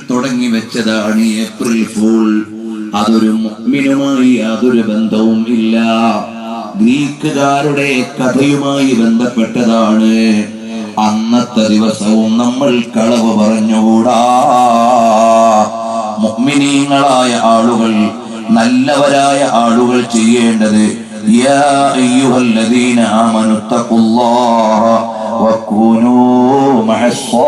തുടങ്ങി വെച്ചതാണ് April fool. അതൊരു മുഅ്മിനുമായി യാതൊരു ബന്ധവും ഇല്ല. ഗ്രീക്കുകാരുടെ കഥയുമായി ബന്ധപ്പെട്ടതാണ്. അന്നത്തെ ദിവസവും നമ്മൾ കളവ് പറഞ്ഞുകൂടാ. മുഅ്മിനീങ്ങളായ ആളുകൾ, നല്ലവരായ ആളുകൾ ചെയ്യേണ്ടത് യാ അയ്യുഹല്ലദീന ആമനു തഖുല്ലാഹ വകൂനൂ മഅസ്സാദിഖീൻ.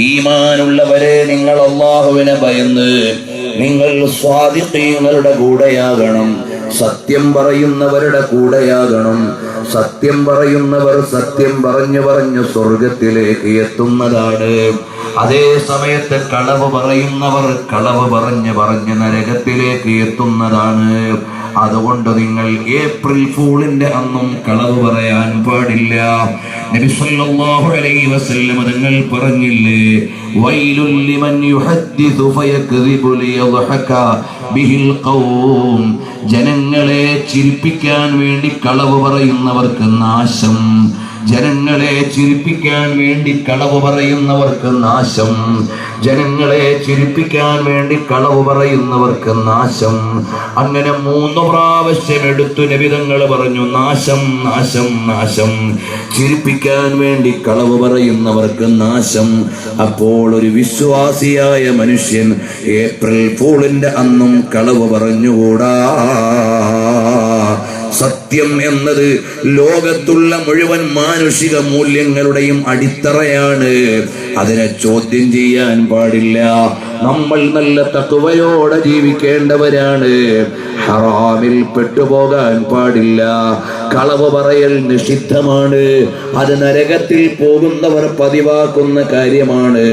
ഈമാനുള്ളവരെ, നിങ്ങൾ അല്ലാഹുവിനെ ഭയന്ന് നിങ്ങൾ സ്വാദിഖീങ്ങളുടെ കൂടെയാകണം. സത്യം പറയുന്നവരുടെ കൂടെയാകണം. സത്യം പറയുന്നവർ സത്യം പറഞ്ഞു സ്വർഗത്തിലേക്ക് എത്തുന്നതാണ്. അതേ സമയത്ത് കളവ് പറയുന്നവർ കളവ് പറഞ്ഞ് നരകത്തിലേക്ക് എത്തുന്നതാണ്. അതുകൊണ്ട് നിങ്ങൾ ഏപ്രിൽ ഫൂളിന്റെ അന്നും കളവ് പറയാൻ പാടില്ല. നബി സല്ലല്ലാഹു അലൈഹി വസല്ലം തങ്ങൾ പറഞ്ഞില്ലേ, വൈലുൽ ലിമൻ യുഹദ്ദിസു ഫയക്ദിബു ലിയദ്ഹക ബിഹിൽ ഖൗം. ജനങ്ങളെ ചിരിപ്പിക്കാൻ വേണ്ടി കളവ് പറയുന്നവർക്ക് നാശം. ജനങ്ങളെ ചിരിപ്പിക്കാൻ വേണ്ടി കളവ് പറയുന്നവർക്ക് നാശം. ജനങ്ങളെ ചിരിപ്പിക്കാൻ വേണ്ടി കളവ് പറയുന്നവർക്ക് നാശം. അങ്ങനെ 3 പ്രാവശ്യം എടുത്തു നബി തങ്ങൾ പറഞ്ഞു, നാശം, നാശം, നാശം. ചിരിപ്പിക്കാൻ വേണ്ടി കളവ് പറയുന്നവർക്ക് നാശം. അപ്പോൾ ഒരു വിശ്വാസിയായ മനുഷ്യൻ ഏപ്രിൽ ഫൂളിന്റെ അന്നും കളവ് പറഞ്ഞുകൂടാ. സത്യം എന്നത് ലോകത്തുള്ള മുഴുവൻ മാനുഷിക മൂല്യങ്ങളുടെയും അടിത്തറയാണ്. അതിനെ ചോദ്യം ചെയ്യാൻ പാടില്ല. നമ്മൾ നല്ല തഖ്വയോടെ ജീവിക്കേണ്ടവരാണ്. ഹറാമിൽ പെട്ടുപോകാൻ പാടില്ല. കളവ് പറയൽ നിഷിദ്ധമാണ്. അത് നരകത്തിൽ പോകുന്നവർ പതിവാക്കുന്ന കാര്യമാണ്.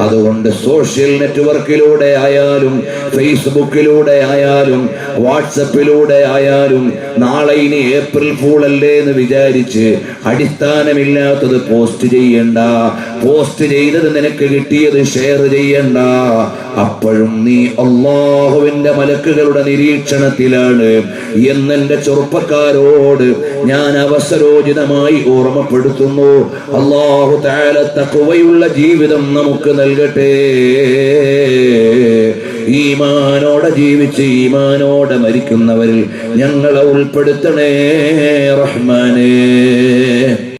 അതുകൊണ്ട് സോഷ്യൽ നെറ്റ്വർക്കിലൂടെ ആയാലും ഫേസ്ബുക്കിലൂടെ ആയാലും വാട്സപ്പിലൂടെ ആയാലും നാളെ ഇനി ഏപ്രിൽ ഫൂൾ അല്ലേ എന്ന് വിചാരിച്ച് അടിസ്ഥാനമില്ലാത്തത് പോസ്റ്റ് ചെയ്യണ്ട. പോസ്റ്റ് ചെയ്തത് നിനക്ക് കിട്ടിയത് ഷെയർ ചെയ്യണ്ട. അപ്പോഴും നീ അല്ലാഹുവിന്റെ മലക്കുകളുടെ നിരീക്ഷണത്തിലാണ് എന്നെന്റെ ചെറുപ്പക്കാരോട് ഞാൻ അവസരോചിതമായി ഓർമ്മപ്പെടുത്തുന്നു. അല്ലാഹു തആല തഖ്വയുള്ള ജീവിതം നമുക്ക് നൽകട്ടെ. ഈമാനോടെ ജീവിച്ച് ഈമാനോടെ മരിക്കുന്നവരിൽ ഞങ്ങളെ ഉൾപ്പെടുത്തണേ റഹ്മാനേ.